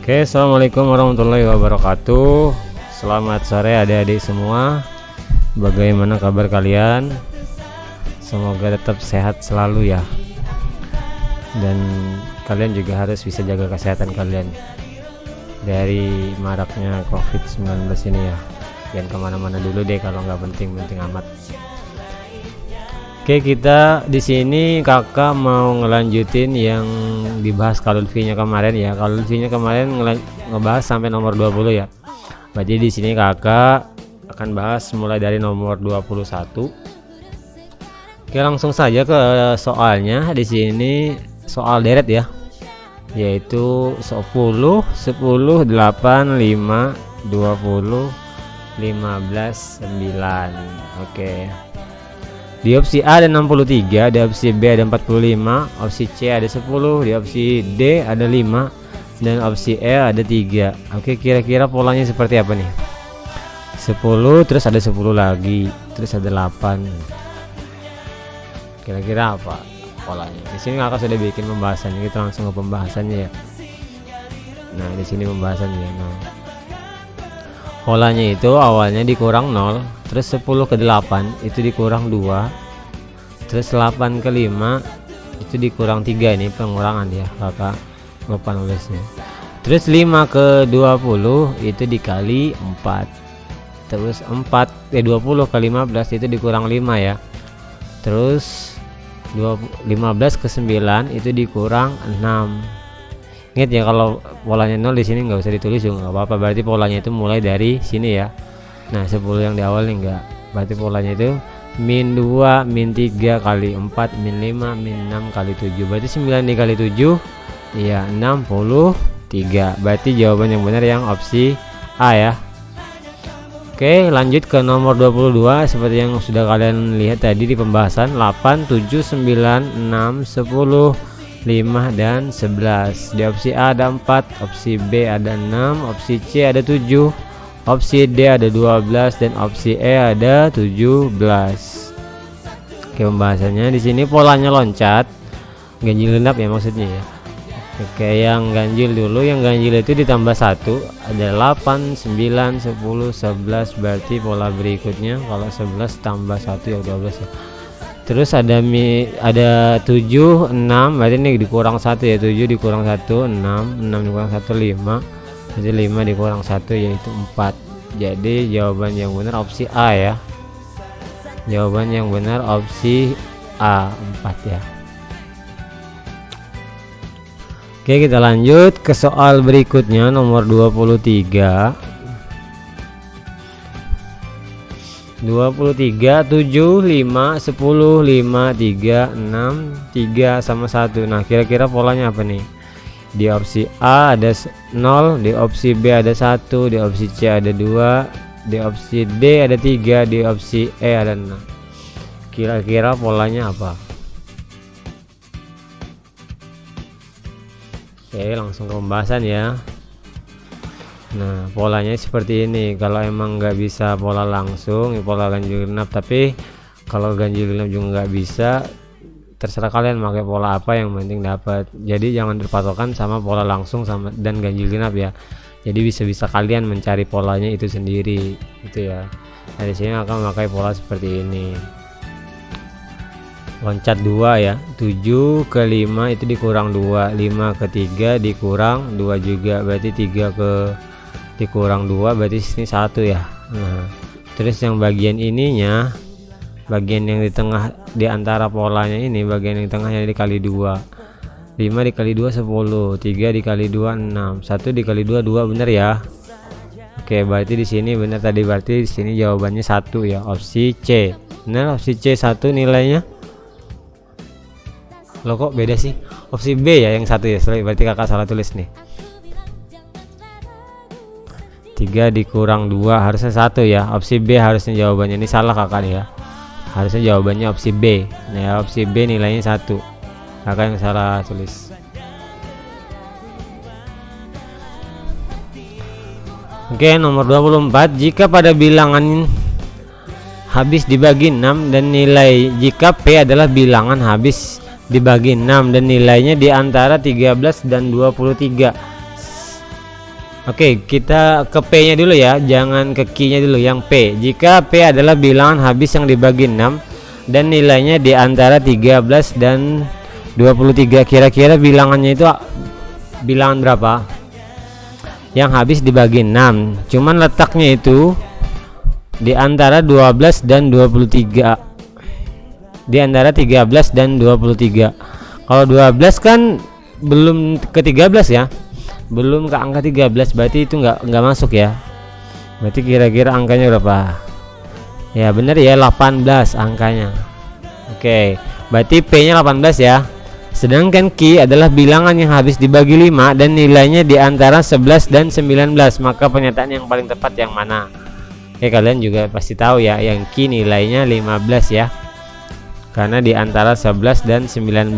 Oke, assalamualaikum warahmatullahi wabarakatuh. Selamat sore adik-adik semua. Bagaimana kabar kalian? Semoga tetap sehat selalu ya. Dan kalian juga harus bisa jaga kesehatan kalian dari maraknya COVID-19 ini ya. Jangan kemana-mana dulu deh kalau nggak penting-penting amat. Oke, kita di sini kakak mau ngelanjutin yang dibahas Call of Duty-nya kemarin ya. Call of Duty-nya kemarin ngebahas sampai nomor 20 ya. Berarti di sini kakak akan bahas mulai dari nomor 21. Oke, langsung saja ke soalnya. Di sini soal deret ya. Yaitu 10, 10, 8, 5, 20, 15, 9. Oke. Di opsi A ada 63, di opsi B ada 45, opsi C ada 10, di opsi D ada 5, dan opsi E ada 3. Oke, kira-kira polanya seperti apa nih? 10, terus ada 10 lagi, terus ada 8. Kira-kira apa polanya? Di sini kakak sudah bikin pembahasannya, kita langsung ke pembahasannya ya. Nah, di sini pembahasannya. Nah, polanya itu awalnya dikurang 0, terus 10 ke 8 itu dikurang 2, terus 8 ke 5 itu dikurang 3. Ini pengurangan ya, kakak lupa nulisnya. Terus 5 ke 20 itu dikali 4, terus 20 ke 15 itu dikurang 5 ya. Terus 15 ke 9 itu dikurang 6. Ingat ya, kalau polanya 0 di sini nggak usah ditulis juga nggak apa-apa. Berarti polanya itu mulai dari sini ya. Nah, 10 yang di awal nih enggak. Berarti polanya itu min 2 min 3 kali 4 min 5 min 6 kali 7. Berarti 9 dikali 7 ya 63. Berarti jawaban yang benar yang opsi A ya. Oke, lanjut ke nomor 22. Seperti yang sudah kalian lihat tadi di pembahasan, 8, 7, 9, 6, 10, 5 dan 11. Di opsi A ada 4, opsi B ada 6, opsi C ada 7, opsi D ada 12, dan opsi E ada 17. Oke, pembahasannya di sini polanya loncat, ganjil genap ya maksudnya ya. Oke, yang ganjil dulu, yang ganjil itu ditambah 1 ada 8, 9, 10, 11. Berarti pola berikutnya kalau 11 tambah 1 ya 12 ya. Terus ada 7, 6, berarti ini dikurang 1 ya. 7 dikurang 1, 6 dikurang 1, 5. Jadi 5 dikurang 1 yaitu 4. Jadi jawaban yang benar opsi A ya. Jawaban yang benar opsi A, 4 ya. Oke, kita lanjut ke soal berikutnya nomor 23. 23, 7, 5, 10, 5, 3, 6, 3 sama 1. Nah, kira-kira polanya apa nih? Di opsi A ada 0, di opsi B ada 1, di opsi C ada 2, di opsi D ada 3, di opsi E ada 6. Kira-kira polanya apa? Oke, langsung ke pembahasan ya. Nah, polanya seperti ini. Kalau emang nggak bisa pola langsung, pola ganjil genap. Tapi kalau ganjil genap juga nggak bisa, terserah kalian pakai pola apa, yang penting dapat. Jadi jangan berpatokan sama pola langsung sama dan ganjil genap ya. Jadi bisa-bisa kalian mencari polanya itu sendiri, gitu ya. Nah, di sini akan memakai pola seperti ini. Loncat 2 ya. 7 ke 5 itu dikurang 2, 5 ke 3 dikurang 2 juga. Berarti 3 ke dikurang 2 berarti sini 1 ya. Nah, terus yang bagian ininya, bagian yang di tengah di antara polanya ini, bagian yang tengahnya dikali 2. 5 dikali 2 10, 3 dikali 2 6, 1 dikali 2 2, benar ya. Oke, berarti di sini benar tadi, berarti di sini jawabannya 1 ya, opsi C. Benar, opsi C 1 nilainya. Loh, kok beda sih? Opsi B ya yang 1 ya. Berarti kakak salah tulis nih. 3 dikurang 2 harusnya 1 ya. Opsi B harusnya jawabannya, ini salah kakak nih ya. Harusnya jawabannya opsi B. Nah, ya, opsi B nilainya 1. Kakak yang salah tulis. Oke, nomor 24. Jika pada bilangan habis dibagi 6 dan nilai, jika P adalah bilangan habis dibagi 6 dan nilainya di antara 13 dan 23. Oke, kita ke P nya dulu ya, jangan ke Q nya dulu. Yang P, jika P adalah bilangan habis yang dibagi 6 dan nilainya di antara 13 dan 23, kira-kira bilangannya itu bilangan berapa yang habis dibagi 6, cuman letaknya itu di antara 12 dan 23, di antara 13 dan 23. Kalau 12 kan belum ke 13 ya, belum ke angka 13, berarti itu nggak masuk ya. Berarti kira-kira angkanya berapa? Ya bener ya, 18 angkanya. Oke, berarti P nya 18 ya. Sedangkan Q adalah bilangan yang habis dibagi 5 dan nilainya di antara 11 dan 19, maka pernyataan yang paling tepat yang mana? Oke, kalian juga pasti tahu ya, yang Q nilainya 15 ya, karena di antara 11 dan 19.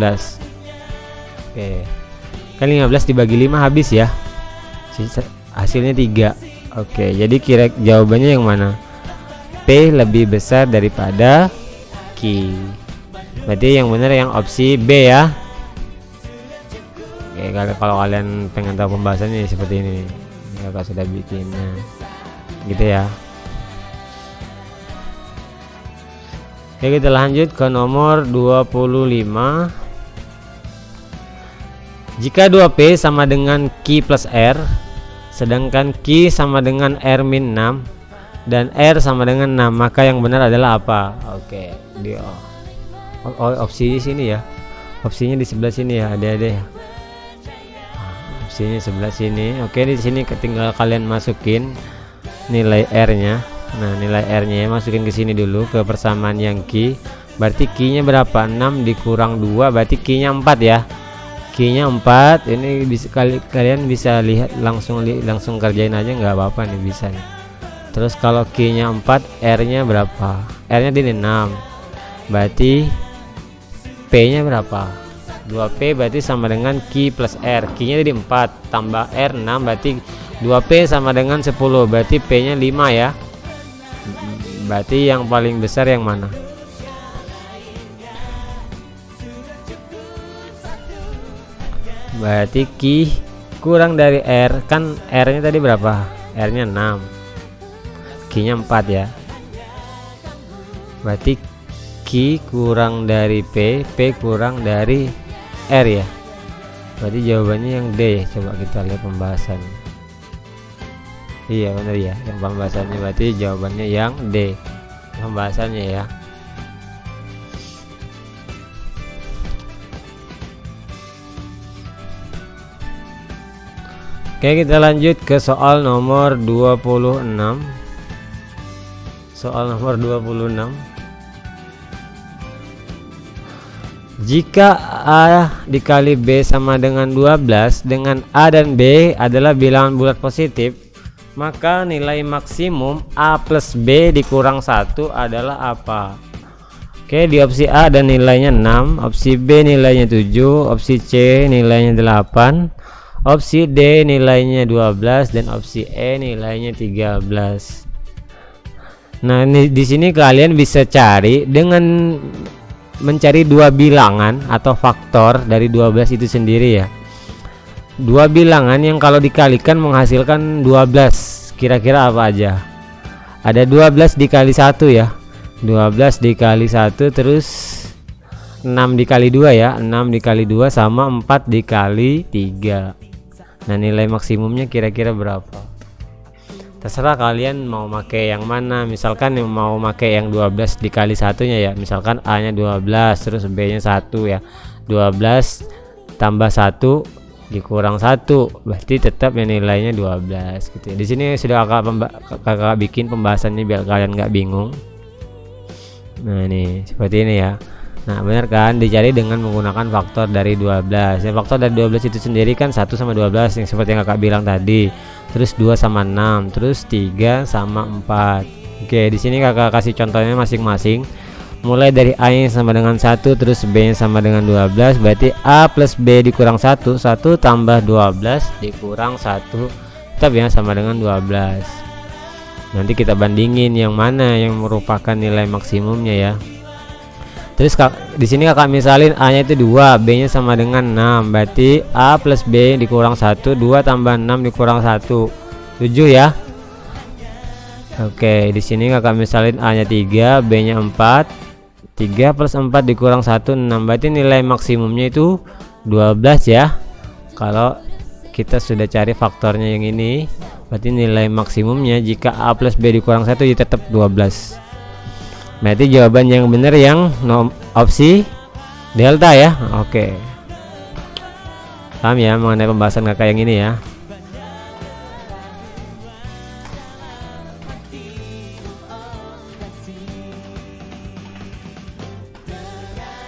Oke, kan 15 dibagi 5 habis ya, hasilnya 3. Oke, jadi kira jawabannya yang mana? P lebih besar daripada Q. Berarti yang benar yang opsi B ya. Oke, kalau kalian pengen tahu pembahasannya seperti ini, kakak sudah bikinnya gitu ya. Oke, kita lanjut ke nomor 25. Jika 2P sama dengan Q plus R, sedangkan Q sama dengan R min 6 dan R sama dengan 6, maka yang benar adalah apa? Oke, di opsi di sini ya, opsinya di sebelah sini ya, adik-adik. Opsinya sebelah sini. Oke, di sini tinggal kalian masukin nilai R-nya. Nah, nilai R-nya ya, masukin ke sini dulu ke persamaan yang Q. Berarti Q-nya berapa? 6 dikurang 2, berarti Q-nya 4 ya. Q-nya 4. Ini bisa kalian bisa lihat langsung kerjain aja, nggak apa-apa nih, bisa nih. Terus kalau Q-nya 4, R-nya berapa? R-nya di 6. Berarti P-nya berapa? 2P berarti sama dengan Q plus R. Q-nya jadi 4 tambah R 6, berarti 2P sama dengan 10, berarti P-nya 5 ya. Berarti yang paling besar yang mana? Berarti Q kurang dari R, kan R-nya tadi berapa? R-nya 6, Q-nya 4 ya. Berarti Q kurang dari P, P kurang dari R ya. Berarti jawabannya yang D ya. Coba kita lihat pembahasannya. Iya benar ya, yang pembahasannya, berarti jawabannya yang D pembahasannya ya. Oke, kita lanjut ke soal nomor 26. Soal nomor 26. Jika A dikali B sama dengan 12 dengan A dan B adalah bilangan bulat positif, maka nilai maksimum A plus B dikurang 1 adalah apa? Oke, di opsi A ada nilainya 6, opsi B nilainya 7, opsi C nilainya 8, opsi D nilainya 12, dan opsi E nilainya 13. Nah, di sini kalian bisa cari dengan mencari dua bilangan atau faktor dari 12 itu sendiri ya. Dua bilangan yang kalau dikalikan menghasilkan 12. Kira-kira apa aja? Ada 12 dikali 1 ya. 12 dikali 1, terus 6 dikali 2 ya. 6 dikali 2 sama 4 dikali 3. Nah, nilai maksimumnya kira-kira berapa? Terserah kalian mau pakai yang mana. Misalkan yang mau pakai yang 12 dikali satunya ya, misalkan A nya 12 terus B nya 1 ya. 12 tambah 1 dikurang 1, berarti tetap yang nilainya 12 gitu ya. Di sini sudah kakak bikin pembahasannya biar kalian nggak bingung. Nah, ini seperti ini ya. Nah, benar kan, dicari dengan menggunakan faktor dari 12 ya. Faktor dari 12 itu sendiri kan 1 sama 12 yang seperti yang kakak bilang tadi, terus 2 sama 6, terus 3 sama 4. Oke, di sini kakak kasih contohnya masing-masing. Mulai dari A yang sama dengan 1, terus B yang sama dengan 12, berarti A plus B dikurang 1, 1 tambah 12 dikurang 1, tetap ya sama dengan 12. Nanti kita bandingin yang mana yang merupakan nilai maksimumnya ya. Terus di sini kakak misalin A nya itu 2, B nya sama dengan 6, berarti A plus B dikurang 1, 2 tambah 6 dikurang 1, 7 ya. Oke, di sini kakak misalin A nya 3, B nya 4, 3 plus 4 dikurang 1, 6, berarti nilai maksimumnya itu 12 ya. Kalau kita sudah cari faktornya yang ini, berarti nilai maksimumnya jika A plus B dikurang 1 ya tetap 12. Berarti jawaban yang benar yang opsi delta ya. Oke, paham ya mengenai pembahasan kakak yang ini ya.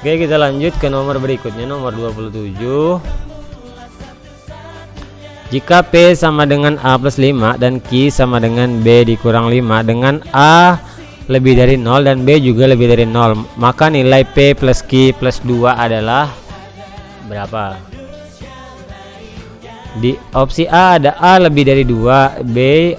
Oke, kita lanjut ke nomor berikutnya, nomor 27. Jika P sama dengan A plus 5 dan Q sama dengan B dikurang 5 dengan A lebih dari 0 dan B juga lebih dari 0, maka nilai P plus Q plus 2 adalah berapa? Di opsi A ada A lebih dari 2, B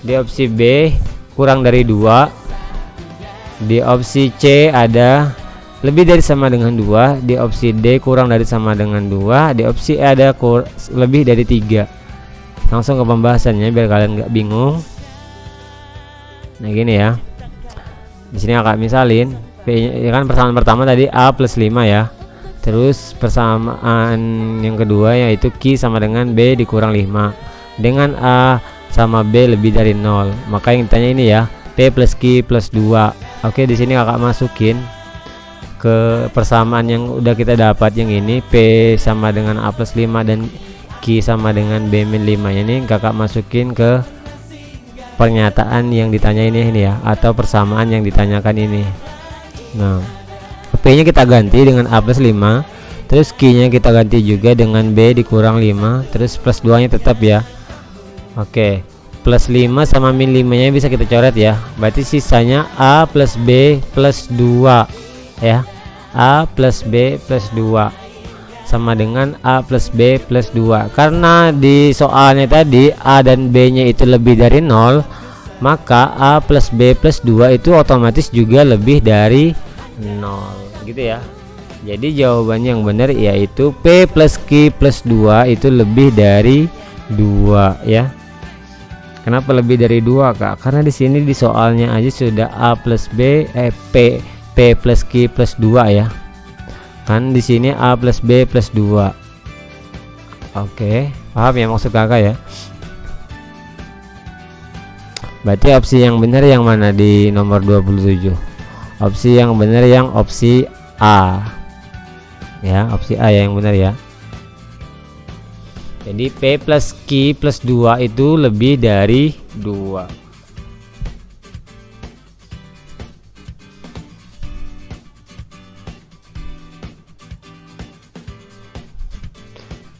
di opsi B kurang dari 2, di opsi C ada lebih dari sama dengan 2, di opsi D kurang dari sama dengan 2, di opsi E ada lebih dari 3. Langsung ke pembahasannya biar kalian nggak bingung. Nah gini ya, di sini kakak misalin P ya kan, persamaan pertama tadi A plus 5 ya, terus persamaan yang kedua yaitu Q sama dengan B dikurang 5 dengan A sama B lebih dari 0, maka yang ditanya ini ya P plus Q plus 2. Oke, di sini kakak masukin ke persamaan yang udah kita dapat yang ini, P sama dengan A plus 5 dan Q sama dengan B min 5, ini kakak masukin ke pernyataan yang ditanya ini ya, atau persamaan yang ditanyakan ini. Nah, P nya kita ganti dengan A plus 5, terus Q nya kita ganti juga dengan B dikurang 5, terus plus 2 nya tetap ya. Oke, plus 5 sama min 5 nya bisa kita coret ya, berarti sisanya A plus B plus 2 ya. A plus B plus 2 sama dengan A plus B plus 2. Karena di soalnya tadi A dan B nya itu lebih dari 0, maka A plus B plus 2 itu otomatis juga lebih dari 0 gitu ya. Jadi jawaban yang benar yaitu P plus Q plus 2 itu lebih dari 2 ya. Kenapa lebih dari 2 kak? Karena di sini di soalnya aja sudah A plus B P plus Q plus 2 ya. Kan di sini A plus B plus 2. Oke, paham ya maksud kakak ya? Berarti opsi yang benar yang mana di nomor 27? Opsi yang benar yang opsi A ya, opsi A ya yang benar ya. Jadi P plus Q plus 2 itu lebih dari 2.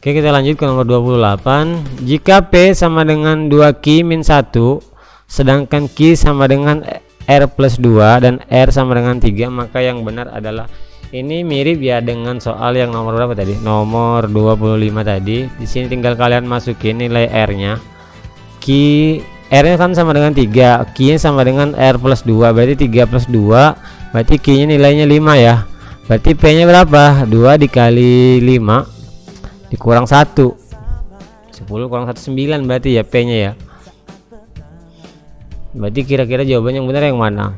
Oke, kita lanjut ke nomor 28. Jika P sama dengan 2Q min 1 sedangkan Q sama dengan R plus 2 dan R sama dengan 3, maka yang benar adalah, ini mirip ya dengan soal yang nomor berapa tadi? Nomor 25 tadi. Di sini tinggal kalian masukin nilai R-nya. R-nya kan sama dengan 3, Q-nya sama dengan R plus 2, berarti 3 plus 2, berarti Q-nya nilainya 5 ya. Berarti P-nya berapa? 2 dikali 5 dikurang 1, 10 kurang 1, 9 berarti ya P nya ya. Berarti kira-kira jawaban yang benar yang mana?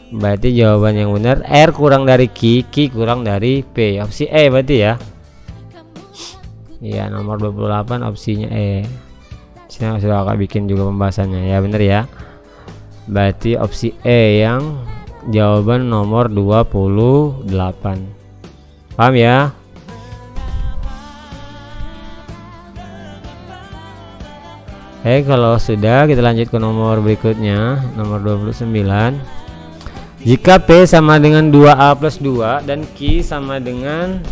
Berarti jawaban yang benar R kurang dari Q, Q kurang dari P, opsi E berarti ya. Ya, nomor 28 opsinya E. Sini sudah kakak bikin juga pembahasannya ya, benar ya. Berarti opsi E yang jawaban nomor 28. Paham ya? Kalau sudah, kita lanjut ke nomor berikutnya, nomor 29. Jika P sama dengan 2A plus 2 dan Q sama dengan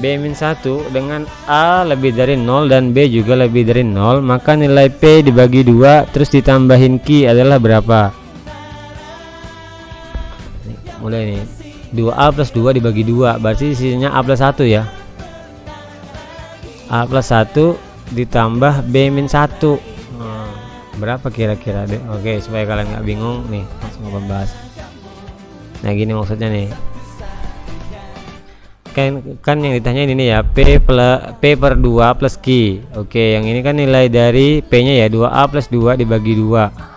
B min 1 dengan A lebih dari 0 dan B juga lebih dari 0, maka nilai P dibagi 2 terus ditambahin Q adalah berapa? Mulai nih, 2A plus 2 dibagi 2 berarti sisinya A plus 1 ya. A plus 1 ditambah B min 1, berapa kira-kira deh? Oke, supaya kalian nggak bingung nih, langsung membahas. Nah gini maksudnya nih, kan yang ditanya ini ya, P per 2 plus Q. Oke, yang ini kan nilai dari P nya ya, 2A plus 2 dibagi 2.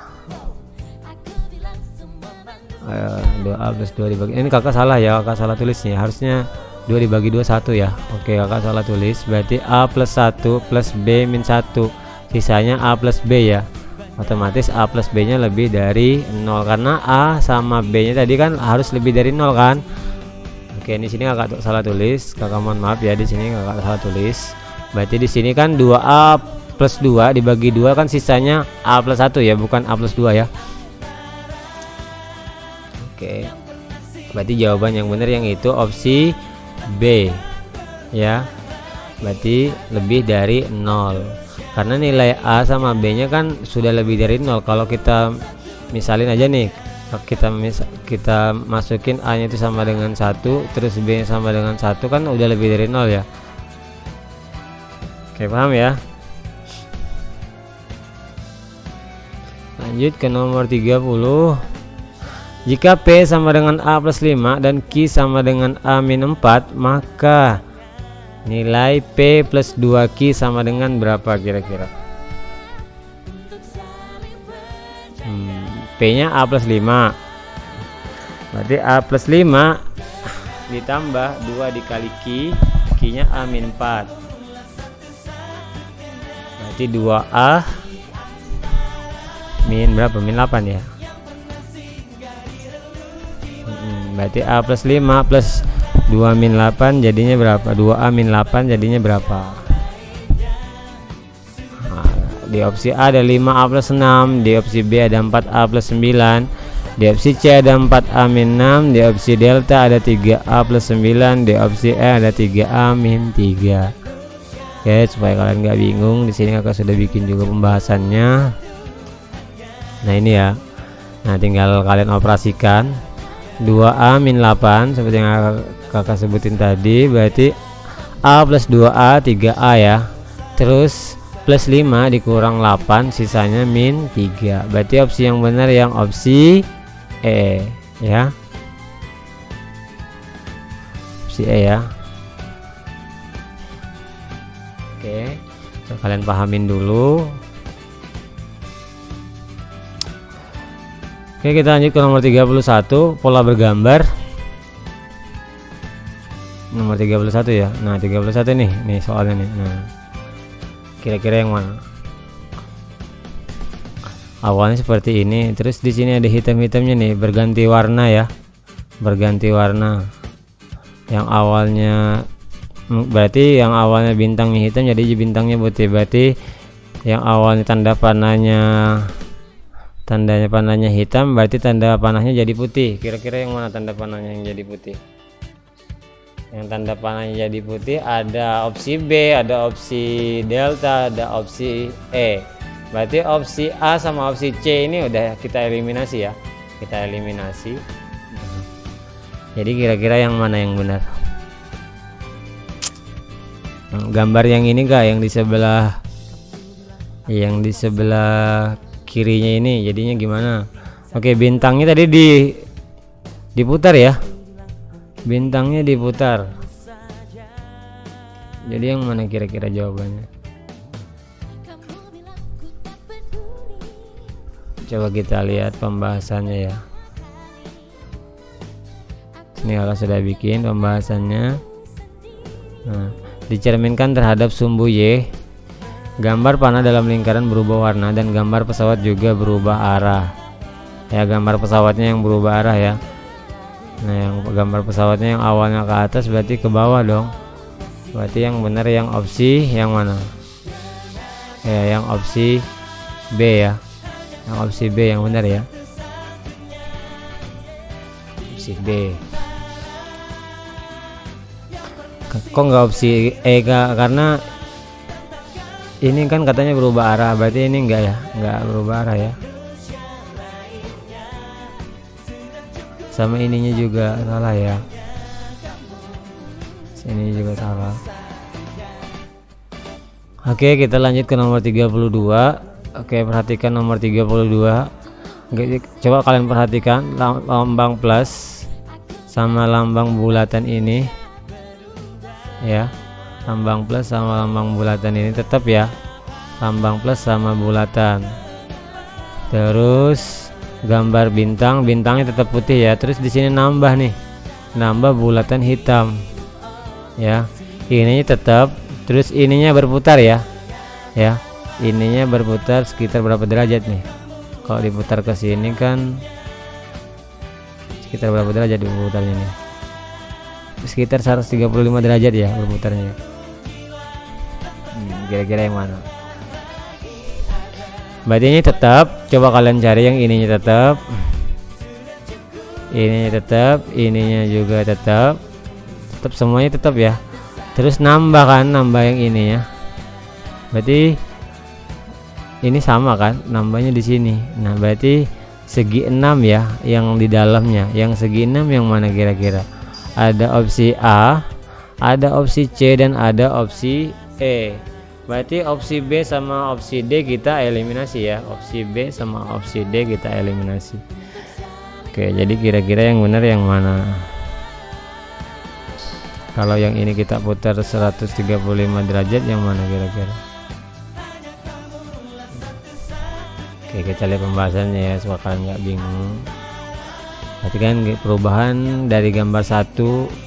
2A plus 2 dibagi, ini kakak salah ya, kakak salah tulisnya, harusnya 2 dibagi 2 1 ya. Oke, kakak salah tulis, berarti A plus 1 plus B min 1, sisanya A plus B ya. Otomatis A plus B nya lebih dari 0 karena A sama B nya tadi kan harus lebih dari 0 kan. Oke, di sini kakak salah tulis, kakak mohon maaf ya, di sini kakak salah tulis. Berarti di sini kan 2A plus 2 dibagi 2 kan sisanya A plus 1 ya, bukan A plus 2 ya. Oke, berarti jawaban yang benar yang itu opsi B ya, berarti lebih dari 0 karena nilai A sama B nya kan sudah lebih dari 0. Kalau kita misalin aja nih, kita masukin A nya itu sama dengan 1, terus B nya sama dengan 1, kan udah lebih dari 0 ya. Oke, paham ya. Lanjut ke nomor 30. Jika P sama dengan A plus 5 dan Q sama dengan A min 4, maka nilai P plus 2Q sama dengan berapa kira-kira? P nya A plus 5, berarti A plus 5 ditambah 2 dikali Q, Q nya A min 4, berarti 2A min berapa? Min 8 ya. Berarti A plus 5 plus 2 min 8 jadinya berapa? 2A min 8 jadinya berapa? Nah, di opsi A ada 5A plus 6, di opsi B ada 4A plus 9, di opsi C ada 4A min 6, di opsi delta ada 3A plus 9, di opsi E ada 3A min 3. Oke, supaya kalian nggak bingung, di sini kakak sudah bikin juga pembahasannya. Nah ini ya, nah tinggal kalian operasikan 2A min 8 seperti yang kakak sebutin tadi, berarti A plus 2A 3A ya, terus plus 5 dikurang 8 sisanya min 3, berarti opsi yang benar yang opsi E ya, opsi E ya. Oke, so, kalian pahamin dulu. Oke, kita lanjut ke nomor 31, pola bergambar. Nomor 31 ya. Nah, 31 nih soalnya nih. Nah, kira-kira yang mana? Awalnya seperti ini, terus di sini ada hitam-hitamnya nih, berganti warna ya. Berganti warna. Yang awalnya berarti yang awalnya bintangnya hitam jadi bintangnya putih. Berarti yang awalnya tandanya panahnya hitam, berarti tanda panahnya jadi putih. Kira-kira yang mana tanda panahnya yang jadi putih? Yang tanda panahnya jadi putih ada opsi B, ada opsi delta, ada opsi E. Berarti opsi A sama opsi C ini udah kita eliminasi ya, kita eliminasi. Jadi kira-kira yang mana yang benar? Gambar yang ini kah, yang di sebelah kirinya ini jadinya gimana? Oke, bintangnya tadi diputar ya, bintangnya diputar. Jadi yang mana kira-kira jawabannya? Coba kita lihat pembahasannya ya. Ini kalau sudah bikin pembahasannya. Nah, dicerminkan terhadap sumbu Y, gambar panah dalam lingkaran berubah warna dan gambar pesawat juga berubah arah. Ya, gambar pesawatnya yang berubah arah ya. Nah, yang gambar pesawatnya yang awalnya ke atas berarti ke bawah dong. Berarti yang benar yang opsi yang mana? Ya, yang opsi B ya. Yang opsi B yang benar ya. Opsi B. Kok nggak opsi E? Karena ini kan katanya berubah arah, berarti ini enggak ya, enggak berubah arah ya. Sama ininya juga salah ya, sini juga salah. Oke, kita lanjut ke nomor 32. Oke, perhatikan nomor 32. Oke, coba kalian perhatikan lambang plus sama lambang bulatan ini ya, lambang plus sama lambang bulatan ini tetap ya, lambang plus sama bulatan. Terus gambar bintang, bintangnya tetap putih ya. Terus di sini nambah nih, nambah bulatan hitam ya, ininya tetap. Terus ininya berputar ya, ininya berputar sekitar berapa derajat nih? Kalau diputar ke sini kan sekitar berapa derajat diputarnya nih? Sekitar 135 derajat ya berputarnya. Kira-kira yang mana? Berarti ini tetap. Coba kalian cari yang ininya tetap, ininya tetap, ininya juga tetap, semuanya tetap ya. Terus nambah kan, nambah yang ininya. Berarti ini sama kan, nambahnya di sini. Nah, berarti segi 6 ya yang di dalamnya. Yang segi 6 yang mana kira-kira? Ada opsi A, ada opsi C, dan ada opsi E. Berarti opsi B sama opsi D kita eliminasi ya. Opsi B sama opsi D kita eliminasi. Oke, jadi kira-kira yang benar yang mana? Kalau yang ini kita putar 135 derajat, yang mana kira-kira? Oke, kita lihat pembahasannya ya supaya kalian nggak bingung. Perhatikan perubahan dari gambar 1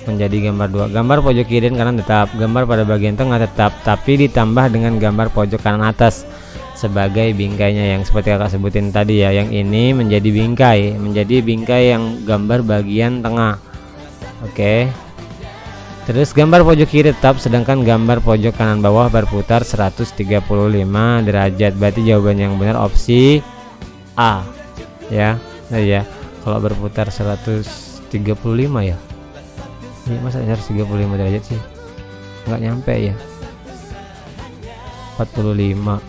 menjadi gambar 2. Gambar pojok kiri dan kanan tetap, gambar pada bagian tengah tetap, tapi ditambah dengan gambar pojok kanan atas sebagai bingkainya yang seperti kakak sebutin tadi ya. Yang ini menjadi bingkai yang gambar bagian tengah. Oke. Terus gambar pojok kiri tetap, sedangkan gambar pojok kanan bawah berputar 135 derajat. Berarti jawaban yang benar opsi A ya. Nah ya, kalau berputar 135 ya. Ini masa 135 derajat sih? Nggak nyampe ya. 45.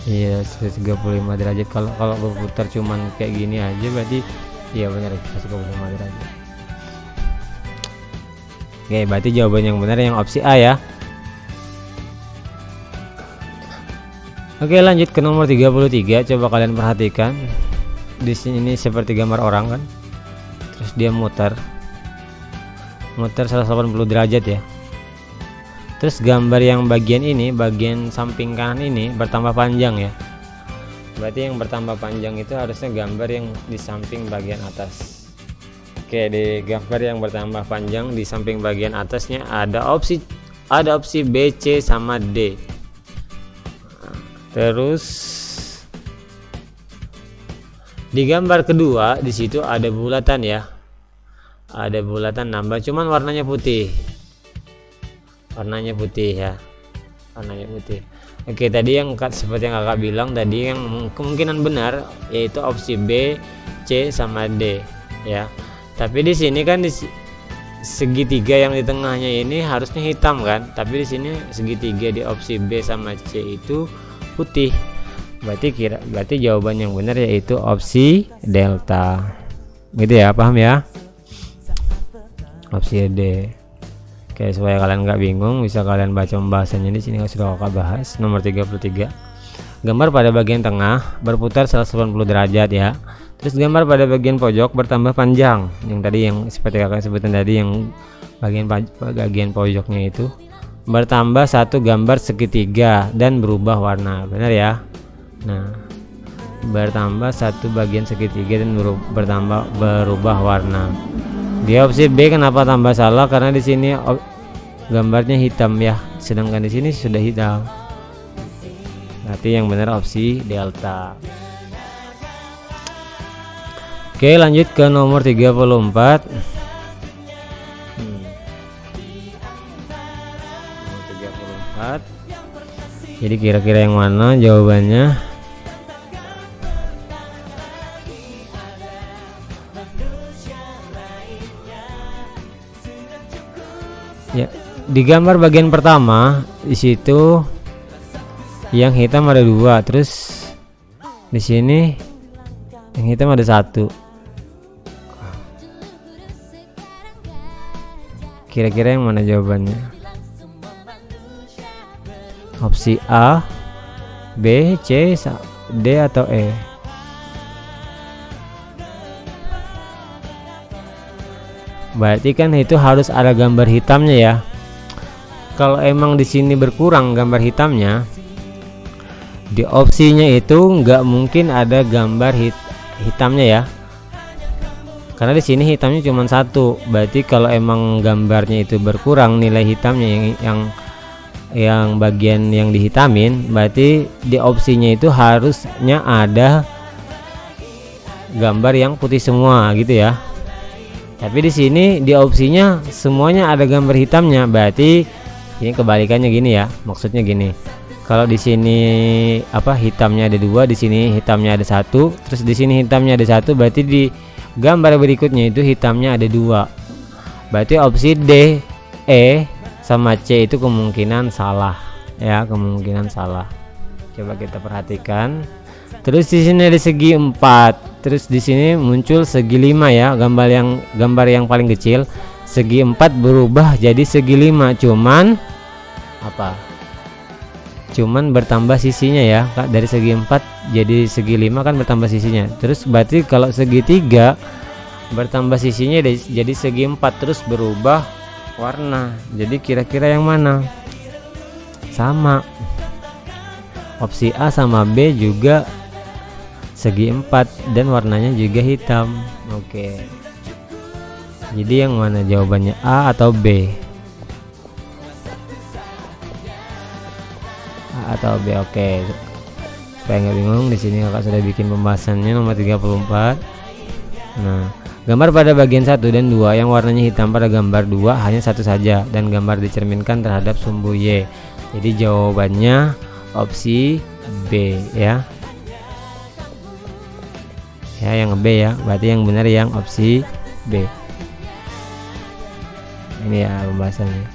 Iya, 135 derajat. Kalau berputar cuman kayak gini aja berarti iya benar 135 derajat. Oke, berarti jawaban yang benar yang opsi A ya. Oke, lanjut ke nomor 33. Coba kalian perhatikan. Di sini ini seperti gambar orang kan. Terus dia muter 180 derajat ya. Terus gambar yang bagian ini, bagian samping kanan ini bertambah panjang ya. Berarti yang bertambah panjang itu harusnya gambar yang di samping bagian atas. Oke, di gambar yang bertambah panjang di samping bagian atasnya ada opsi B, C sama D. Terus di gambar kedua di situ ada bulatan ya. Ada bulatan nambah, cuman warnanya putih. Warnanya putih ya. Warnanya putih. Oke, tadi yang seperti yang kakak bilang tadi, yang kemungkinan benar yaitu opsi B, C sama D ya. Tapi di sini kan di segitiga yang di tengahnya ini harusnya hitam kan, tapi di sini segitiga di opsi B sama C itu putih. Berarti jawaban yang benar yaitu opsi delta. Gitu ya, paham ya? Opsi D. Oke, supaya kalian nggak bingung bisa kalian baca pembahasannya di sini sudah kakak bahas. Nomor 33. Gambar pada bagian tengah berputar 180 derajat ya. Terus gambar pada bagian pojok bertambah panjang. Yang tadi yang seperti kakak sebutin tadi, yang bagian pojoknya itu bertambah satu gambar segitiga dan berubah warna. Benar ya? Nah, bertambah satu bagian segitiga dan berubah warna. Di opsi B kenapa tambah salah? Karena di sini gambarnya hitam ya, sedangkan di sini sudah hitam. Berarti yang benar opsi delta. Oke, lanjut ke nomor 34. Nomor 34. Jadi kira-kira yang mana jawabannya? Ya, di gambar bagian pertama di situ yang hitam ada 2, terus di sini yang hitam ada 1. Kira-kira yang mana jawabannya? Opsi A, B, C, D atau E? berarti kan itu harus ada gambar hitamnya ya. Kalau emang di sini berkurang gambar hitamnya, di opsinya itu nggak mungkin ada gambar hitamnya ya, karena di sini hitamnya cuma satu. Berarti kalau emang gambarnya itu berkurang nilai hitamnya yang bagian yang dihitamin, berarti di opsinya itu harusnya ada gambar yang putih semua gitu ya. Tapi di sini di opsinya semuanya ada gambar hitamnya, berarti ini kebalikannya gini ya. Maksudnya gini, kalau di sini hitamnya ada dua, di sini hitamnya ada satu, terus di sini hitamnya ada satu, berarti di gambar berikutnya itu hitamnya ada dua. Berarti opsi D, E sama C itu kemungkinan salah ya, kemungkinan salah. Coba kita perhatikan. Terus di sini ada segi 4, terus di sini muncul segi 5 ya, gambar yang paling kecil. Segi 4 berubah jadi segi 5, cuman bertambah sisinya ya Kak. Dari segi 4 jadi segi 5 kan bertambah sisinya. Terus berarti kalau segi 3 bertambah sisinya jadi segi 4, terus berubah warna. Jadi kira-kira yang mana? Sama, opsi A sama B juga segi 4 dan warnanya juga hitam. Oke, jadi yang mana jawabannya, A atau B? A atau B? Oke, supaya nggak bingung, di sini kakak sudah bikin pembahasannya nomor 34. Nah, gambar pada bagian 1 dan 2 yang warnanya hitam pada gambar 2 hanya satu saja, dan gambar dicerminkan terhadap sumbu Y. Jadi jawabannya opsi B ya. Ya, yang B ya. Berarti yang benar yang opsi B. Ini ya pembahasannya.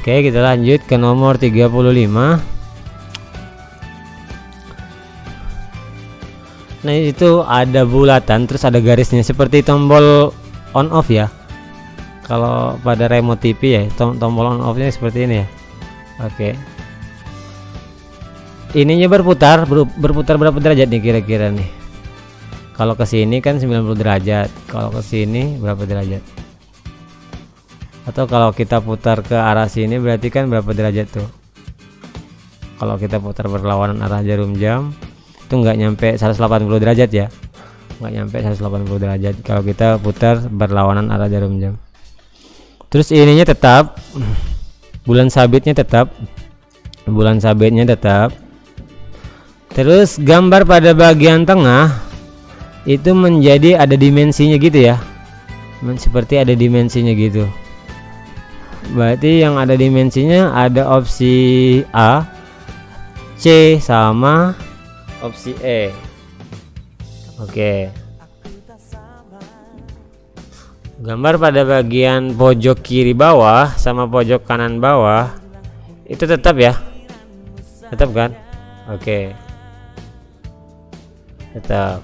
Oke, kita lanjut ke nomor 35. Nah, itu ada bulatan terus ada garisnya seperti tombol on off ya. Kalau pada remote TV ya, tombol on off nya seperti ini ya. Oke. Ininya berputar berapa derajat nih kira-kira nih? Kalau ke sini kan 90 derajat. Kalau ke sini berapa derajat? Atau kalau kita putar ke arah sini berarti kan berapa derajat tuh? Kalau kita putar berlawanan arah jarum jam itu nggak nyampe 180 derajat ya, nggak nyampe 180 derajat kalau kita putar berlawanan arah jarum jam. Terus ininya tetap, bulan sabitnya tetap, terus gambar pada bagian tengah itu menjadi ada dimensinya gitu ya, seperti ada dimensinya gitu. Berarti yang ada dimensinya ada opsi A, C sama opsi E. Oke. Gambar pada bagian pojok kiri bawah sama pojok kanan bawah itu tetap ya? Tetap kan? Oke. Tetap.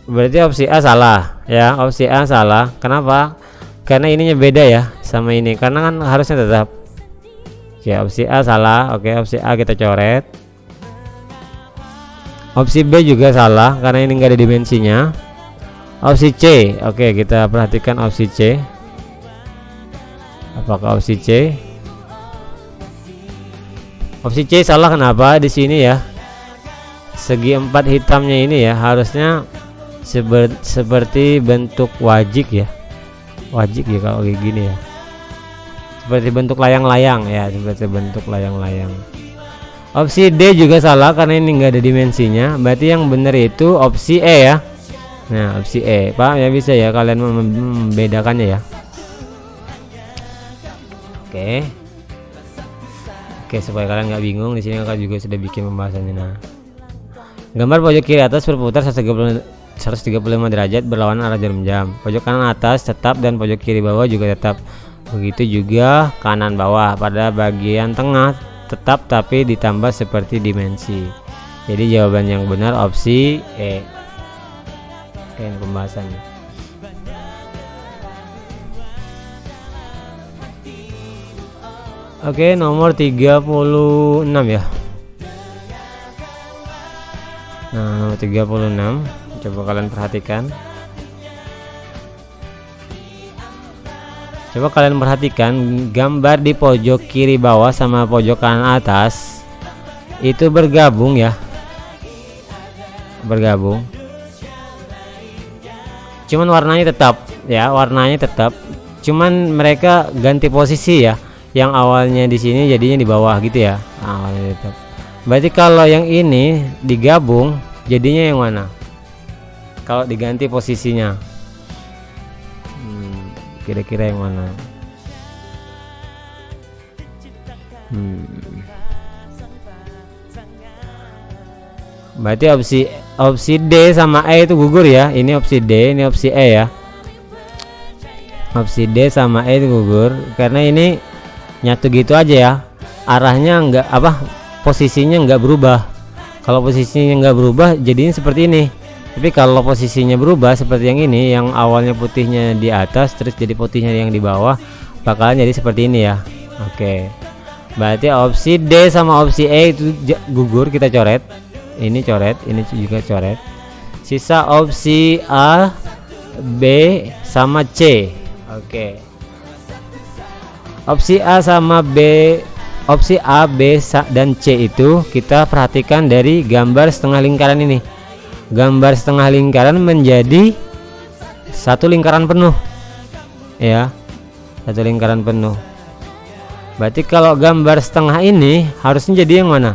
Berarti opsi A salah ya, opsi A salah. Kenapa? Karena ininya beda ya sama ini, karena kan harusnya tetap. Oke, opsi A salah. Oke, opsi A kita coret. Opsi B juga salah karena ini enggak ada dimensinya. Opsi C, oke kita perhatikan opsi C. Apakah opsi C? Opsi C salah kenapa? Di sini ya. Segi 4 hitamnya ini ya harusnya seperti bentuk wajik ya. Wajik ya kalau kayak gini ya. Seperti bentuk layang-layang ya, seperti bentuk layang-layang. Opsi D juga salah karena ini enggak ada dimensinya. Berarti yang benar itu opsi E ya. Nah, opsi E. Paham ya, bisa ya kalian membedakannya ya. Oke, supaya kalian nggak bingung, di sini kakak juga sudah bikin pembahasannya. Nah, gambar pojok kiri atas berputar 135 derajat berlawanan arah jarum jam. Pojok kanan atas tetap dan pojok kiri bawah juga tetap. Begitu juga kanan bawah. Pada bagian tengah tetap tapi ditambah seperti dimensi. Jadi jawaban yang benar opsi E. Oke, ini pembahasannya. Oke, nomor 36 ya. Nah, nomor nomor 36. Coba kalian perhatikan. Coba kalian perhatikan gambar di pojok kiri bawah sama pojok kanan atas itu bergabung ya, bergabung. Cuman warnanya tetap ya, warnanya tetap. Cuman mereka ganti posisi ya. Yang awalnya di sini jadinya di bawah gitu ya. Awalnya tetap. Berarti kalau yang ini digabung jadinya yang mana? Kalau diganti posisinya, kira-kira yang mana? Berarti opsi D sama E itu gugur ya. Ini opsi D, ini opsi E ya. Opsi D sama E itu gugur karena ini nyatu gitu aja ya. Arahnya enggak posisinya enggak berubah. Kalau posisinya enggak berubah jadinya seperti ini. Tapi kalau posisinya berubah seperti yang ini, yang awalnya putihnya di atas terus jadi putihnya yang di bawah, bakalan jadi seperti ini ya. Oke. Berarti opsi D sama opsi E itu gugur, kita coret. Ini coret, ini juga coret. Sisa opsi A, B sama C. Oke. Opsi A sama B, opsi A, B dan C itu kita perhatikan dari gambar setengah lingkaran ini. Gambar setengah lingkaran menjadi satu lingkaran penuh. Ya. Satu lingkaran penuh. Berarti kalau gambar setengah ini harusnya jadi yang mana?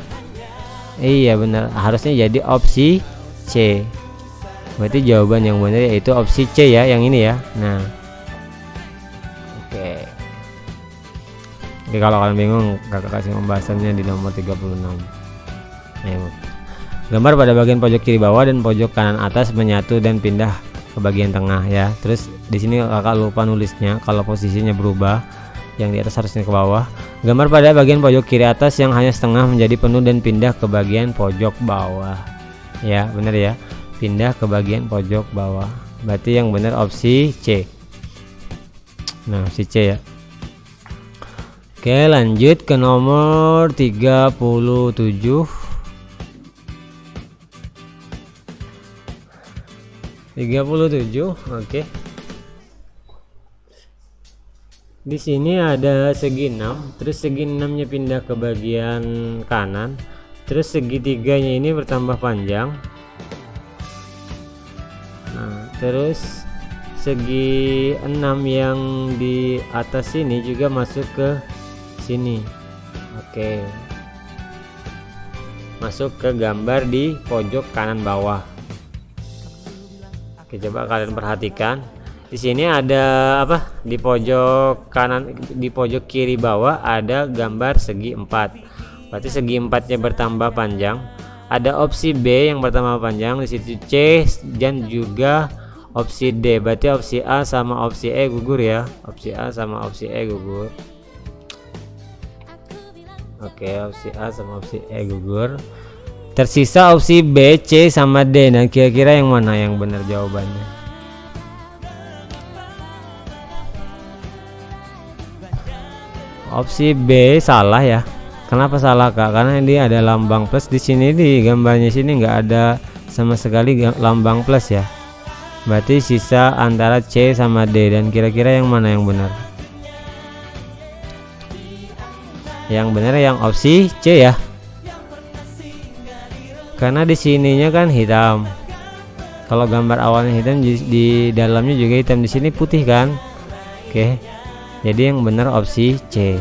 Iya benar, harusnya jadi opsi C. Berarti jawaban yang benar yaitu opsi C ya, yang ini ya. Nah. Oke. Jadi kalau kalian bingung, kakak kasih pembahasannya di nomor 36. Ya, gambar pada bagian pojok kiri bawah dan pojok kanan atas menyatu dan pindah ke bagian tengah ya. Terus di sini kakak lupa nulisnya, kalau posisinya berubah, yang di atas harusnya ke bawah. Gambar pada bagian pojok kiri atas yang hanya setengah menjadi penuh dan pindah ke bagian pojok bawah. Ya, benar ya. Pindah ke bagian pojok bawah. Berarti yang benar opsi C. Nah, opsi C ya. Oke, lanjut ke nomor 37. 37, oke. Di sini ada segi 6, terus segi 6-nya pindah ke bagian kanan, terus segitiganya ini bertambah panjang. Nah, terus segi 6 yang di atas sini juga masuk ke sini. Oke. Masuk ke gambar di pojok kanan bawah. Oke, coba kalian perhatikan. Di sini ada apa? Di pojok kanan, di pojok kiri bawah ada gambar segi 4. Berarti segi 4-nya bertambah panjang. Ada opsi B yang bertambah panjang, di situ C dan juga opsi D. Berarti opsi A sama opsi E gugur ya. Opsi A sama opsi E gugur. Oke, opsi A sama opsi E gugur. Tersisa opsi B, C sama D. Dan kira-kira yang mana yang benar jawabannya? Opsi B salah ya. Kenapa salah kak? Karena ini ada lambang plus di sini, di gambarnya sini nggak ada sama sekali lambang plus ya. Berarti sisa antara C sama D. Dan kira-kira yang mana yang benar? Yang benar yang opsi C ya. Karena di sininya kan hitam. Kalau gambar awalnya hitam, di dalamnya juga hitam, di sini putih kan. Oke. Jadi yang benar opsi C.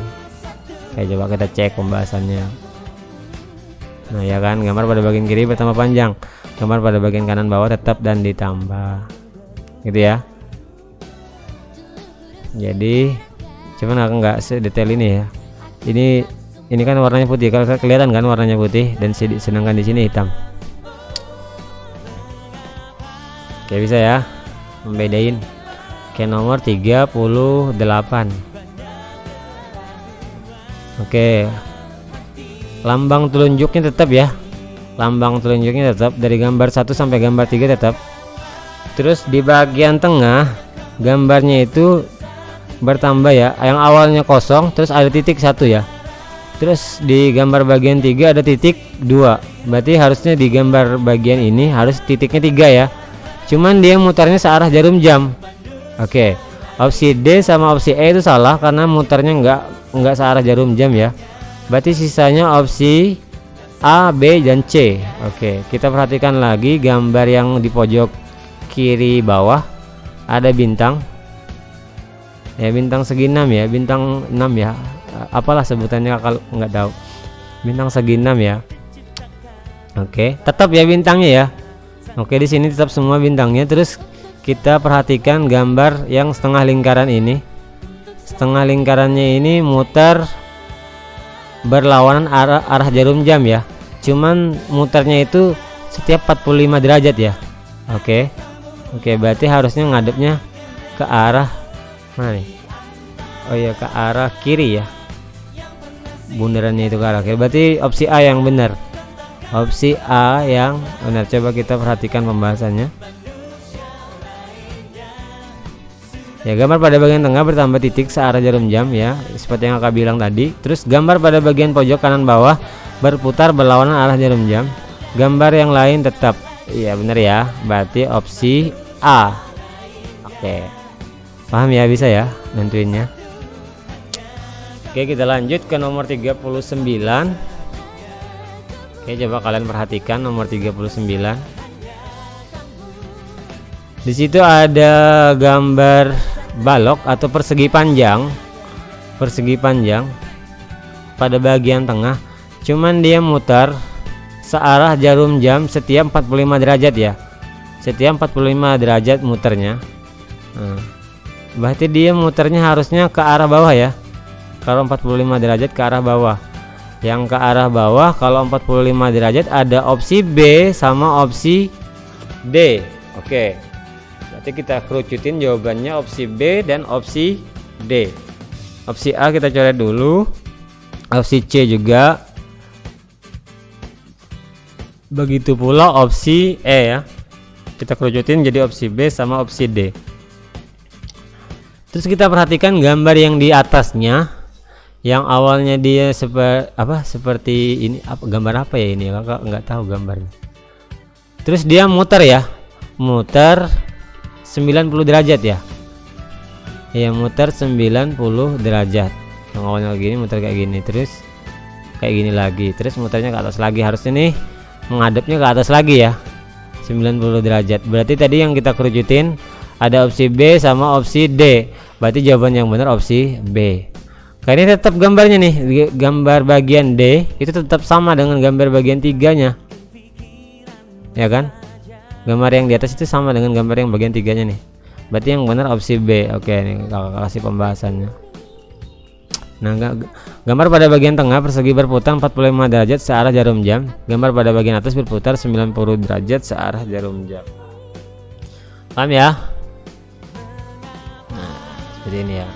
Oke, coba kita cek pembahasannya. Nah ya kan, gambar pada bagian kiri bertambah panjang, gambar pada bagian kanan bawah tetap dan ditambah, gitu ya. Jadi cuman aku nggak sedetail ini ya. Ini kan warnanya putih, kalau kelihatan kan warnanya putih, dan sedangkan di sini hitam. Oke, bisa ya membedain. Oke, nomor 38. Oke, lambang telunjuknya tetap ya. Lambang telunjuknya tetap dari gambar 1 sampai gambar 3 tetap. Terus di bagian tengah gambarnya itu bertambah ya. Yang awalnya kosong terus ada titik 1 ya. Terus di gambar bagian 3 ada titik 2, berarti harusnya di gambar bagian ini harus titiknya 3 ya, cuman dia mutarnya searah jarum jam. Oke, opsi D sama opsi E itu salah karena mutarnya nggak searah jarum jam ya, berarti sisanya opsi A, B, dan C. Oke, kita perhatikan lagi gambar yang di pojok kiri bawah ada bintang ya, bintang segi 6 ya, bintang 6 ya, apalah sebutannya kalau nggak tahu, bintang segi 6 ya. Oke, tetap ya bintangnya ya. Oke, di sini tetap semua bintangnya. Terus kita perhatikan gambar yang setengah lingkaran ini. Setengah lingkarannya ini muter berlawanan arah jarum jam ya, cuman muternya itu setiap 45 derajat ya. Oke, berarti harusnya ngadepnya ke arah mana nih? Oh iya, ke arah kiri ya, bundarannya itu ke arah kiri, berarti opsi A yang benar. Opsi A yang benar. Coba kita perhatikan pembahasannya ya. Gambar pada bagian tengah bertambah titik searah jarum jam ya, seperti yang kakak bilang tadi. Terus gambar pada bagian pojok kanan bawah berputar berlawanan arah jarum jam. Gambar yang lain tetap iya benar ya, berarti opsi A. Oke, paham ya, bisa ya nentuinnya. Oke, kita lanjut ke nomor 39. Oke, coba kalian perhatikan nomor 39. Di situ ada gambar balok atau persegi panjang pada bagian tengah, cuman dia mutar searah jarum jam setiap 45 derajat ya, setiap 45 derajat muternya. Berarti dia muternya harusnya ke arah bawah ya, kalau 45 derajat ke arah bawah. Yang ke arah bawah kalau 45 derajat ada opsi B sama opsi D. Oke, berarti kita kerucutin jawabannya opsi B dan opsi D. Opsi A kita coret dulu, opsi C juga, begitu pula opsi E ya, kita kerucutin jadi opsi B sama opsi D. Terus kita perhatikan gambar yang di atasnya, yang awalnya dia seperti ini, gambar apa ya ini, kakak nggak tahu gambarnya. Terus dia muter ya, muter 90 derajat ya, muter 90 derajat. Yang awalnya kayak gini muter kayak gini, terus kayak gini lagi, terus muternya ke atas lagi, harusnya nih menghadapnya ke atas lagi ya, 90 derajat. Berarti tadi yang kita kerucutin ada opsi B sama opsi D, berarti jawaban yang benar opsi B. Karena ini tetap gambarnya nih, gambar bagian D itu tetap sama dengan gambar bagian 3-nya ya kan, gambar yang di atas itu sama dengan gambar yang bagian 3-nya nih, berarti yang benar opsi B. Oke, ini kakak kasih pembahasannya. Nah, gambar pada bagian tengah persegi berputar 45 derajat searah jarum jam. Gambar pada bagian atas berputar 90 derajat searah jarum jam. Paham ya? Nah, seperti ini ya.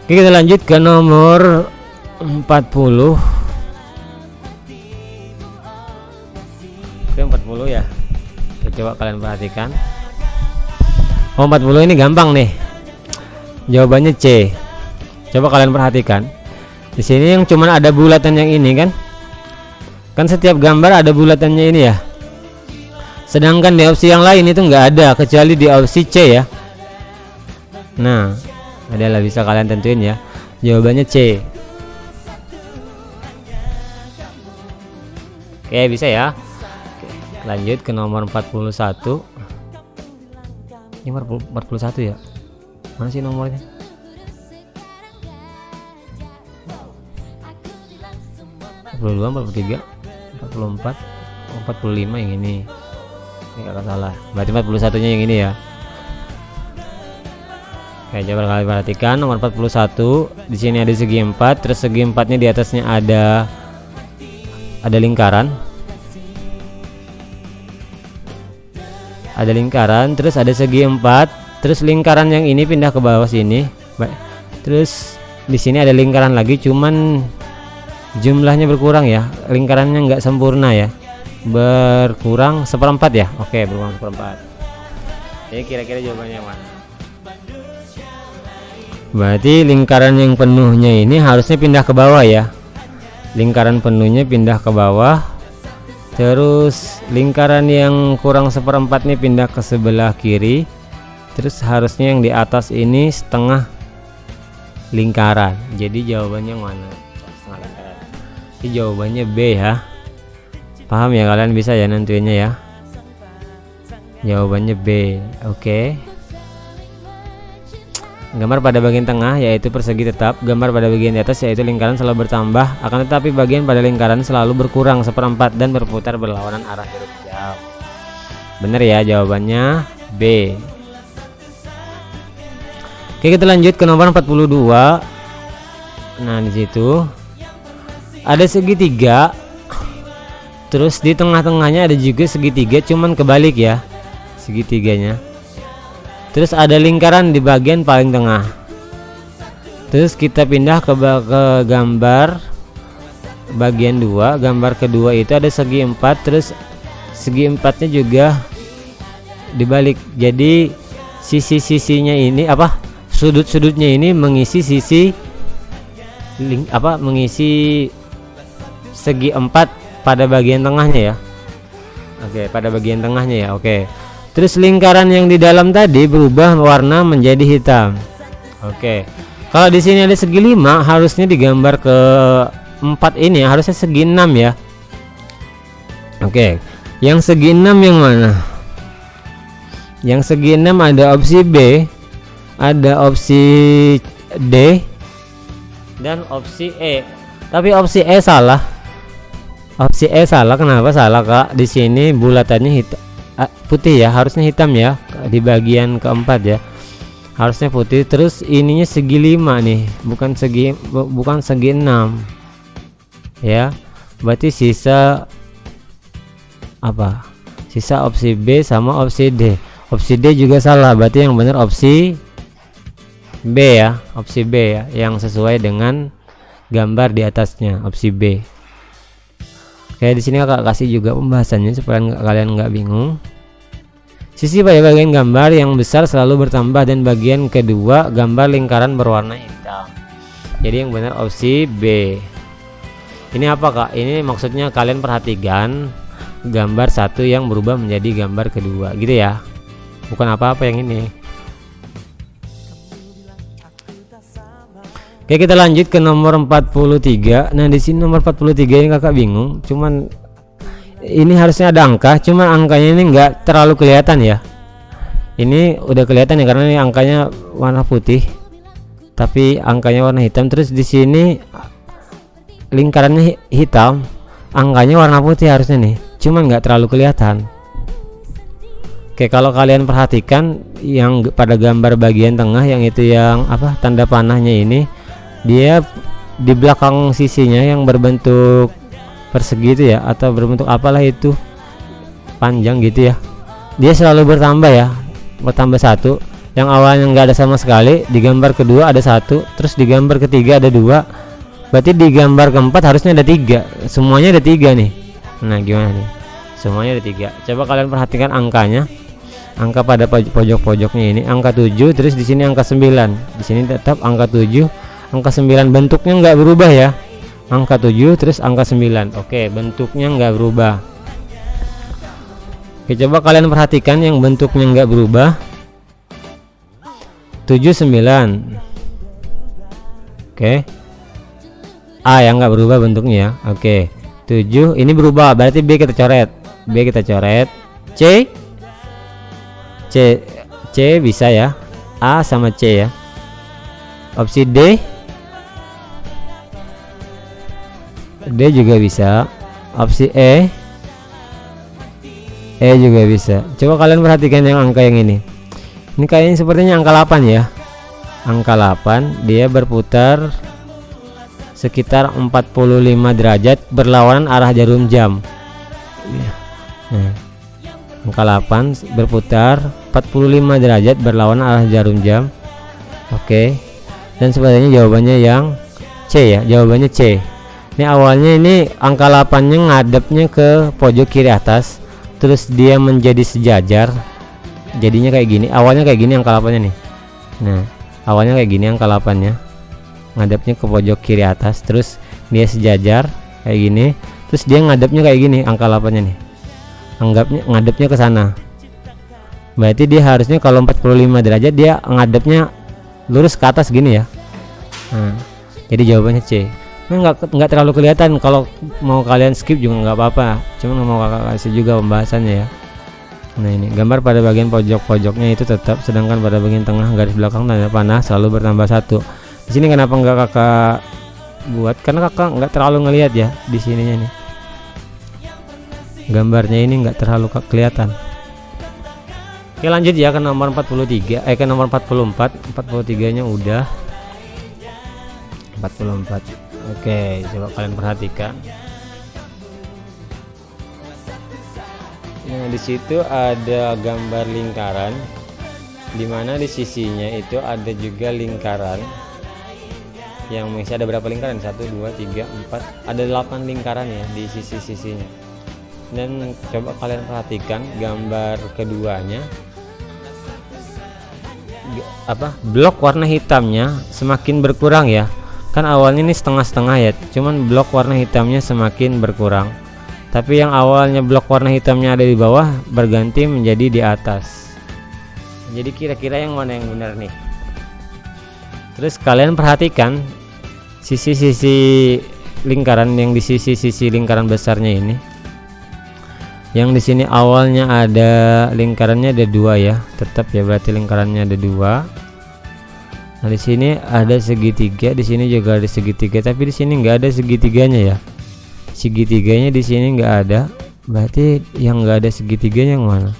Oke, kita lanjut ke nomor 40. Oke, 40 ya. Coba kalian perhatikan. Oh, 40 ini gampang nih. Jawabannya C. Coba kalian perhatikan. Di sini yang cuman ada bulatan yang ini kan? Kan setiap gambar ada bulatannya ini ya. Sedangkan di opsi yang lain itu nggak ada, kecuali di opsi C ya. Nah, adalah bisa kalian tentuin ya. Jawabannya C. Oke, bisa ya. Oke, lanjut ke nomor 41. Ini 41 ya. Mana sih nomornya? 42, 43, 44, 45 yang ini. Ini kakak salah. Berarti 41-nya yang ini ya. Oke, coba kalian perhatikan nomor 41. Di sini ada segi 4, terus segi 4-nya di atasnya ada lingkaran. Ada lingkaran, terus ada segi 4, terus lingkaran yang ini pindah ke bawah sini. Terus di sini ada lingkaran lagi, cuman jumlahnya berkurang ya. Lingkarannya nggak sempurna ya. Berkurang 1/4 ya. Oke, berkurang 1/4. Jadi kira-kira jawabannya yang mana? Berarti lingkaran yang penuhnya ini harusnya pindah ke bawah ya. Lingkaran penuhnya pindah ke bawah. Terus lingkaran yang kurang seperempat nih pindah ke sebelah kiri. Terus harusnya yang di atas ini setengah lingkaran. Jadi jawabannya mana? Setengah lingkaran. Jadi jawabannya B ya. Paham ya, kalian bisa ya nentuinnya ya. Jawabannya B. Oke. Gambar pada bagian tengah yaitu persegi tetap. Gambar pada bagian di atas yaitu lingkaran selalu bertambah. Akan tetapi bagian pada lingkaran selalu berkurang seperempat dan berputar berlawanan arah jarum jam. Bener ya jawabannya B. Oke, kita lanjut ke nomor 42. Nah, di situ ada segitiga. Terus di tengah-tengahnya ada juga segitiga, cuman kebalik ya segitiganya. Terus ada lingkaran di bagian paling tengah. Terus kita pindah ke gambar bagian 2. Gambar kedua itu ada segi 4, terus segi 4-nya juga dibalik. Jadi sisi-sisinya ini sudut-sudutnya ini mengisi sisi mengisi segi 4 pada bagian tengahnya ya. Oke, pada bagian tengahnya ya. Oke. Terus lingkaran yang di dalam tadi berubah warna menjadi hitam. Oke. Kalau di sini ada segi 5, harusnya digambar ke 4 ini harusnya segi 6 ya. Oke. Yang segi 6 yang mana? Yang segi 6 ada opsi B, ada opsi D, dan opsi E. Tapi opsi E salah. Opsi E salah. Kenapa salah, Kak? Di sini bulatannya hitam, putih ya, harusnya hitam ya di bagian keempat ya, harusnya putih. Terus ininya segi 5 nih, bukan segi 6 ya. Berarti sisa apa? Sisa opsi B sama opsi D. Opsi D juga salah, berarti yang benar opsi B ya, opsi B ya, yang sesuai dengan gambar di atasnya, opsi B. Kayak di sini Kakak kasih juga pembahasannya supaya kalian nggak bingung. Sisi pada bagian gambar yang besar selalu bertambah dan bagian kedua gambar lingkaran berwarna hitam. Jadi yang benar opsi B. Ini apa, Kak? Ini maksudnya kalian perhatikan gambar satu yang berubah menjadi gambar kedua, gitu ya. Bukan apa-apa yang ini. Oke, kita lanjut ke nomor 43. Nah, di sini nomor 43 ini Kakak bingung. Cuman ini harusnya ada angka, cuman angkanya ini enggak terlalu kelihatan ya. Ini udah kelihatan ya karena ini angkanya warna putih, tapi angkanya warna hitam. Terus di sini lingkarannya hitam, angkanya warna putih harusnya nih, cuman enggak terlalu kelihatan. Oke, kalau kalian perhatikan yang pada gambar bagian tengah yang itu yang apa tanda panahnya ini, dia di belakang sisinya yang berbentuk persegi itu ya, atau berbentuk apalah itu panjang gitu ya, dia selalu bertambah ya, bertambah 1. Yang awalnya nggak ada sama sekali, di gambar kedua ada 1, terus di gambar ketiga ada 2, berarti di gambar keempat harusnya ada 3. Semuanya ada 3 nih. Nah, gimana nih? Semuanya ada 3. Coba kalian perhatikan angkanya. Angka pada pojok-pojoknya ini angka 7, terus di sini angka 9. Di sini tetap angka 7, angka 9, bentuknya nggak berubah ya. Angka 7 terus angka 9. Oke, bentuknya nggak berubah. Oke, coba kalian perhatikan yang bentuknya nggak berubah. 7 9. Oke. A yang nggak berubah bentuknya ya. Oke. 7 ini berubah, berarti B kita coret. B kita coret. C bisa ya. A sama C ya. Opsi D juga bisa. Opsi E juga bisa. Coba kalian perhatikan yang angka yang ini kayaknya sepertinya angka 8 ya. Angka 8 dia berputar sekitar 45 derajat berlawanan arah jarum jam. Nah, angka 8 berputar 45 derajat berlawanan arah jarum jam. Oke. Dan sebenarnya jawabannya yang C ya, jawabannya C. Ini awalnya ini angka 8-nya ngadepnya ke pojok kiri atas, terus dia menjadi sejajar, jadinya kayak gini. Awalnya kayak gini angka 8-nya nih. Nah, awalnya kayak gini angka 8 nya, ngadepnya ke pojok kiri atas, terus dia sejajar kayak gini, terus dia ngadepnya kayak gini angka 8 nya nih, ngadepnya ke sana. Berarti dia harusnya kalau 45 derajat dia ngadepnya lurus ke atas gini ya. Nah, jadi jawabannya C. Nah, nggak terlalu kelihatan, kalau mau kalian skip juga nggak apa-apa, cuma mau kakak kasih juga pembahasannya ya. Nah, ini gambar pada bagian pojok-pojoknya itu tetap, sedangkan pada bagian tengah garis belakang tanda panah selalu bertambah 1. Di sini kenapa nggak kakak buat? Karena kakak nggak terlalu ngelihat ya di sininya nih. Gambarnya ini nggak terlalu kelihatan. Oke, lanjut ya ke nomor 43, ke nomor 44. 43-nya udah. 44. Oke, coba kalian perhatikan. Nah, di situ ada gambar lingkaran, dimana di sisinya itu ada juga lingkaran yang masih ada berapa lingkaran? 1, 2, 3, 4, ada 8 lingkaran ya di sisi-sisinya. Dan coba kalian perhatikan gambar keduanya, blok warna hitamnya semakin berkurang ya. Kan awalnya ini setengah-setengah ya, cuman blok warna hitamnya semakin berkurang. Tapi yang awalnya blok warna hitamnya ada di bawah berganti menjadi di atas. Jadi kira-kira yang mana yang benar nih? Terus kalian perhatikan sisi-sisi lingkaran yang di sisi-sisi lingkaran besarnya ini. Yang di sini awalnya ada lingkarannya ada 2 ya, tetap ya, berarti lingkarannya ada 2. Nah, di sini ada segitiga, di sini juga ada segitiga, tapi di sini nggak ada segitiganya ya. Segitiganya di sini nggak ada, berarti yang nggak ada segitiganya yang mana?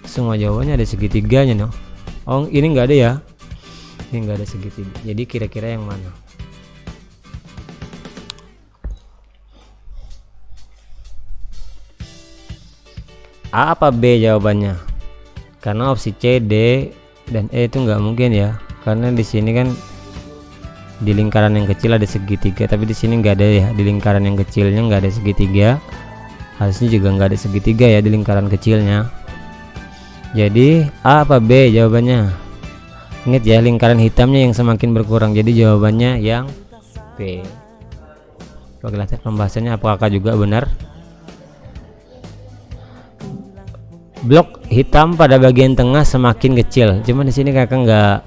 Semua jawabannya ada segitiganya no. Oh, ini nggak ada ya, ini nggak ada segitiga. Jadi kira-kira yang mana? A apa B jawabannya? Karena opsi C, D, dan E itu nggak mungkin ya, karena di sini kan di lingkaran yang kecil ada segitiga, tapi di sini nggak ada ya, di lingkaran yang kecilnya nggak ada segitiga, harusnya juga nggak ada segitiga ya di lingkaran kecilnya. Jadi A apa B jawabannya? Ingat ya, lingkaran hitamnya yang semakin berkurang, jadi jawabannya yang B. Coba lihat pembahasannya apakah juga benar. Blok hitam pada bagian tengah semakin kecil, cuman di sini kakak nggak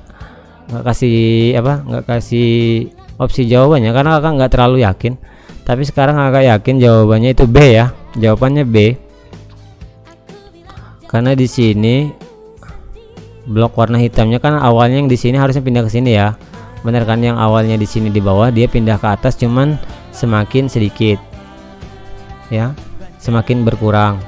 kasih opsi jawabannya karena kakak nggak terlalu yakin. Tapi sekarang kakak yakin jawabannya itu B ya, jawabannya B. Karena di sini blok warna hitamnya kan awalnya yang di sini harusnya pindah ke sini ya, bener kan? Yang awalnya di sini di bawah dia pindah ke atas, cuman semakin sedikit ya, semakin berkurang.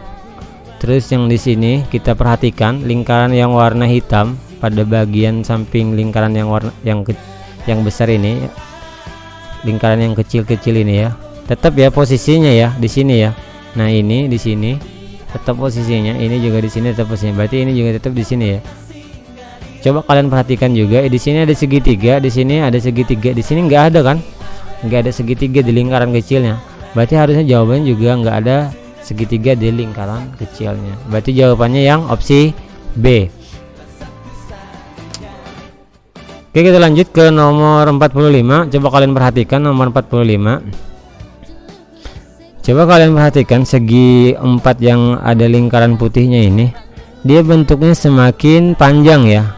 Terus yang di sini kita perhatikan lingkaran yang warna hitam pada bagian samping lingkaran yang warna yang besar ini, lingkaran yang kecil-kecil ini ya, tetap ya posisinya ya di sini ya. Nah, ini di sini tetap posisinya, ini juga di sini tetap posisinya, berarti ini juga tetap di sini ya. Coba kalian perhatikan juga di sini ada segitiga, di sini ada segitiga, di sini nggak ada kan? Nggak ada segitiga di lingkaran kecilnya, berarti harusnya jawabannya juga nggak ada segitiga di lingkaran kecilnya. Berarti jawabannya yang opsi B. Oke, kita lanjut ke nomor 45. Coba kalian perhatikan nomor 45. Coba kalian perhatikan segi 4 yang ada lingkaran putihnya ini, dia bentuknya semakin panjang ya.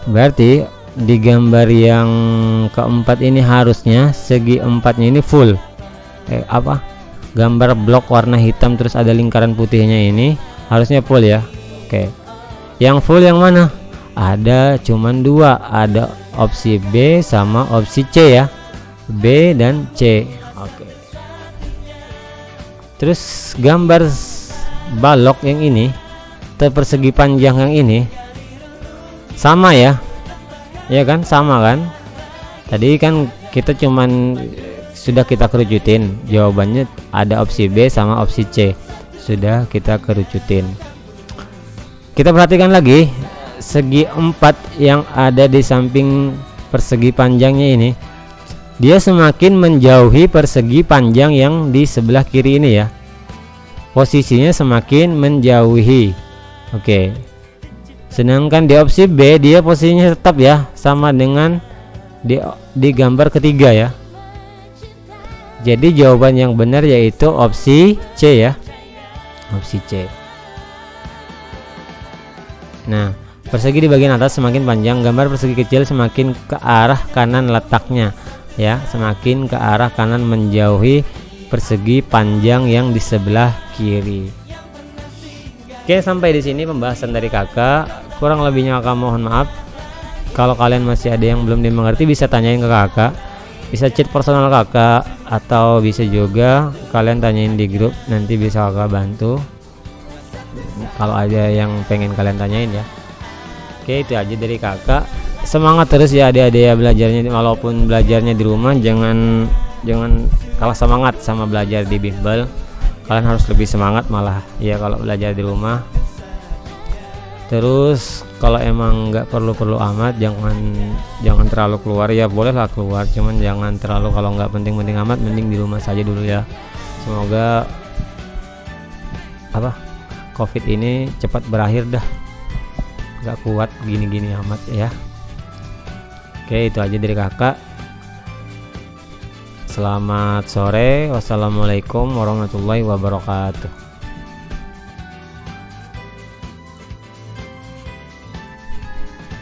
Berarti di gambar yang keempat ini harusnya segi 4-nya ini full. Gambar blok warna hitam terus ada lingkaran putihnya ini harusnya full ya. Oke, yang full yang mana? Ada cuman 2, ada opsi B sama opsi C ya, B dan C. Oke, terus gambar balok yang ini persegi panjang yang ini sama ya, ya kan, sama kan? Tadi kan kita cuman sudah kita kerucutin, jawabannya ada opsi B sama opsi C, sudah kita kerucutin. Kita perhatikan lagi segi 4 yang ada di samping persegi panjangnya ini, dia semakin menjauhi persegi panjang yang di sebelah kiri ini ya, posisinya semakin menjauhi. Oke, Sedangkan di opsi B dia posisinya tetap ya, sama dengan di gambar ketiga ya. Jadi jawaban yang benar yaitu opsi C ya, opsi C. Nah, persegi di bagian atas semakin panjang, gambar persegi kecil semakin ke arah kanan letaknya ya, semakin ke arah kanan menjauhi persegi panjang yang di sebelah kiri. Oke, sampai di sini pembahasan dari kakak. Kurang lebihnya kakak mohon maaf. Kalau kalian masih ada yang belum dimengerti bisa tanyain ke kakak, bisa chat personal kakak, atau bisa juga kalian tanyain di grup, nanti bisa kakak bantu kalau ada yang pengen kalian tanyain ya. Oke, itu aja dari kakak. Semangat terus ya adik-adik ya belajarnya, walaupun belajarnya di rumah jangan kalah semangat sama belajar di bimbel. Kalian harus lebih semangat malah ya kalau belajar di rumah. Terus kalau emang nggak perlu amat, jangan terlalu keluar ya, bolehlah keluar, cuman jangan terlalu, kalau nggak penting-penting amat mending di rumah saja dulu ya. Semoga COVID ini cepat berakhir dah, nggak kuat gini-gini amat ya. Oke, itu aja dari kakak. Selamat sore, wassalamualaikum warahmatullahi wabarakatuh.